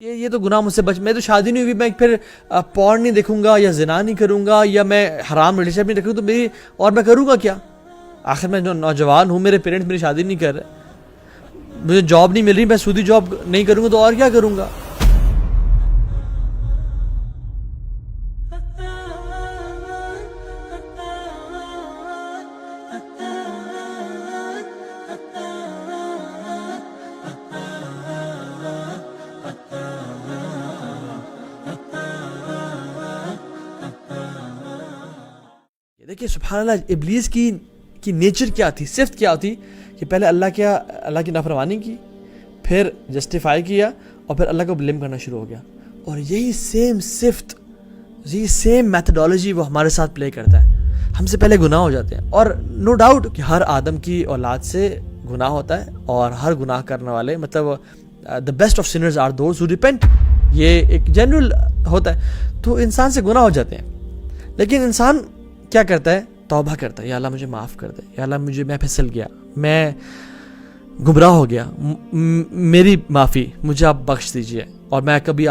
ये तो गुनाह मुझसे बच, मैं तो शादी नहीं हुई, मैं फिर पॉर्न नहीं देखूंगा या जिना नहीं करूंगा या मैं हराम रिलेशनशिप नहीं रखूँ तो मेरी और मैं करूंगा क्या? आखिर मैं जो नौजवान हूँ, मेरे पेरेंट्स मेरी शादी नहीं कर रहे, मुझे जॉब नहीं मिल रही, मैं सूदी जॉब नहीं करूंगा तो और क्या करूंगा? देखिए सुभान अल्लाह, इब्लीस की नेचर क्या थी, सिफ्त क्या थी कि पहले अल्लाह की नाफरमानी की, फिर जस्टिफाई किया और फिर अल्लाह को ब्लेम करना शुरू हो गया। और यही सेम सिफ्त, यही सेम मैथडोलॉजी वो हमारे साथ प्ले करता है। हमसे पहले गुनाह हो जाते हैं और नो डाउट कि हर आदम की औलाद से गुनाह होता है और हर गुनाह करने वाले मतलब the best of sinners are those who repent, ये एक जनरल होता है। तो इंसान से गुनाह हो जाते हैं, लेकिन इंसान क्या करता है? तौबा करता है, या अल्लाह मुझे माफ़ कर दे, या अल्लाह मैं फिसल गया, मैं गुमराह हो गया, मेरी माफ़ी, मुझे आप बख्श दीजिए और मैं कभी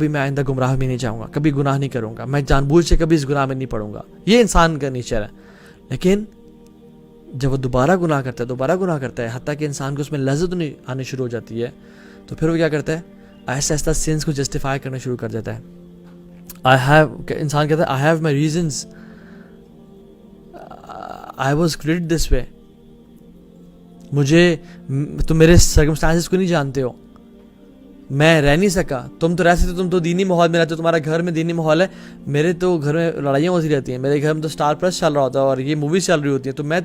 मैं आइंदा गुमराह में नहीं जाऊँगा, कभी गुनाह नहीं करूँगा, मैं जानबूझ से कभी इस गुनाह में नहीं पड़ूंगा। ये इंसान का नेचर है। लेकिन जब वो दोबारा गुनाह करता है हत्ता कि इंसान को उसमें लज्जत नहीं आनी शुरू हो जाती है, तो फिर वो क्या करता है? ऐसा ऐसा सिंस को जस्टिफाई करना शुरू कर देता है। इंसान कहता है I have my reasons, I was created this way, तुम मेरे सर्कमस्टांसेस को नहीं जानते हो, मैं रह नहीं सका, तुम तो रह सकते, तुम तो दीनी माहौल में रहते हो, तुम्हारा घर में दीनी माहौल है, मेरे तो घर में लड़ाइयाँ होती रहती हैं, मेरे घर में तो स्टार प्लस चल रहा होता है और ये मूवीज चल रही होती है, तो मैं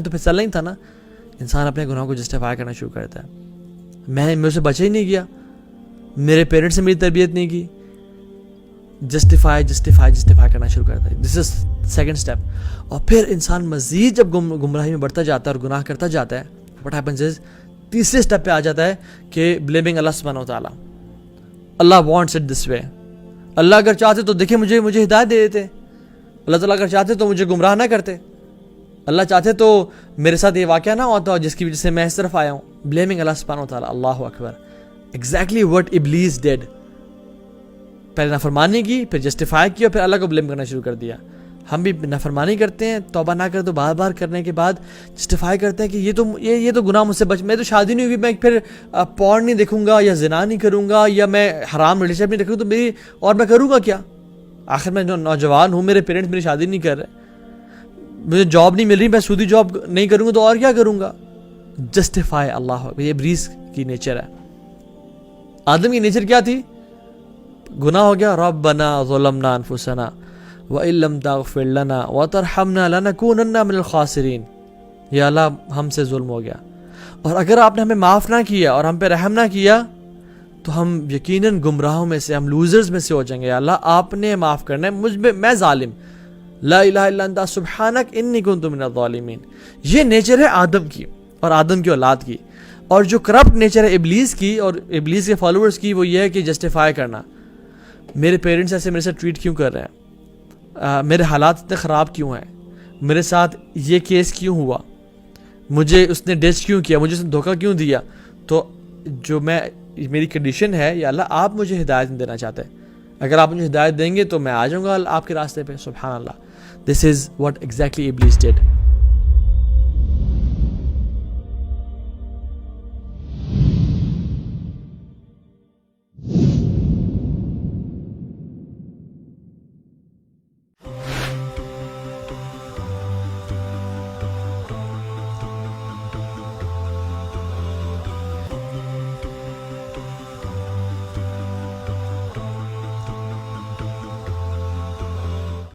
तो फिसलना ही था ना। इंसान अपने गुनाह को जस्टिफाई करना शुरू करता है। मेरे से बचा ही नहीं गया, मेरे पेरेंट्स ने मेरी तरबियत नहीं की, जस्टिफाई करना शुरू करता है। This is second step. और फिर इंसान मजीद जब गुमराही में बढ़ता जाता है और गुनाह करता जाता है, व्हाट हैपेंस इज तीसरे स्टेप पे आ जाता है कि ब्लेमिंग अल्लाह सुब्हानहू व तआला। अल्लाह वांट्स इट दिस वे। अल्लाह अगर चाहते तो देखे मुझे हिदायत दे देते, अल्लाह ताला अगर चाहते तो मुझे गुमराह ना करते, अल्लाह चाहते तो मेरे साथ ये वाक़या ना होता जिसकी वजह से मैं इस तरफ आया हूँ। ब्लेमिंग अल्लाह सुब्हानहू व तआला। अल्लाहु अकबर। एग्जैक्टली व्हाट इब्लीस डिड। पहले नाफरमानी की, फिर जस्टिफाई किया, फिर अल्लाह को ब्लेम करना शुरू कर दिया। हम भी नाफरमानी करते हैं, तौबा ना करें तो बार बार करने के बाद जस्टिफाई करते हैं कि ये तो गुनाह मुझसे बच, मैं तो शादी नहीं हुई, मैं फिर पॉर्न नहीं देखूंगा या जिना नहीं करूंगा या मैं हराम रिलेशनशिप नहीं रखूँ तो मेरी और मैं करूँगा क्या? आखिर मैं जो नौजवान हूँ, मेरे पेरेंट्स मेरी शादी नहीं कर रहे, मुझे जॉब नहीं मिल रही, मैं सूदी जॉब नहीं करूँगा तो और क्या करूँगा? जस्टिफाई। अल्लाह, ये इब्लीस की नेचर है। आदम की नेचर क्या थी? गुनाह हो गया, रब्बना ज़लमना अनफुसना व इल्लम तग़फिर लना व तरहमना लनकूनन्ना मिनल खासिरीन। या अल्लाह हमसे जुल्म हो गया और अगर आपने हमें माफ़ ना किया और हम पे रहम ना किया तो हम यकीनन गुमराहों में से, हम लूजर्स में से हो जाएंगे। या अल्लाह आपने माफ़ करना है मुझ में, मैं जालिम, ला इलाहा इल्ला अंता सुब्हानक इन्नी कुन्तु मिनज़ ज़ालिमीन। ये नेचर है आदम की और आदम की औलाद की। और जो करप्ट नेचर है इब्लीस की और इब्लीस के फॉलोअर्स की, वो ये है कि जस्टिफाई करना। मेरे पेरेंट्स ऐसे मेरे साथ ट्रीट क्यों कर रहे हैं, मेरे हालात इतने ख़राब क्यों हैं, मेरे साथ ये केस क्यों हुआ, मुझे उसने डिच क्यों किया, मुझे उसने धोखा क्यों दिया। तो जो मेरी कंडीशन है, या अल्लाह आप मुझे हिदायत देना चाहते हैं, अगर आप मुझे हिदायत देंगे तो मैं आ जाऊँगा आपके रास्ते पे। सुभान अल्लाह। दिस इज़ व्हाट एग्जैक्टली इब्लीस डिड।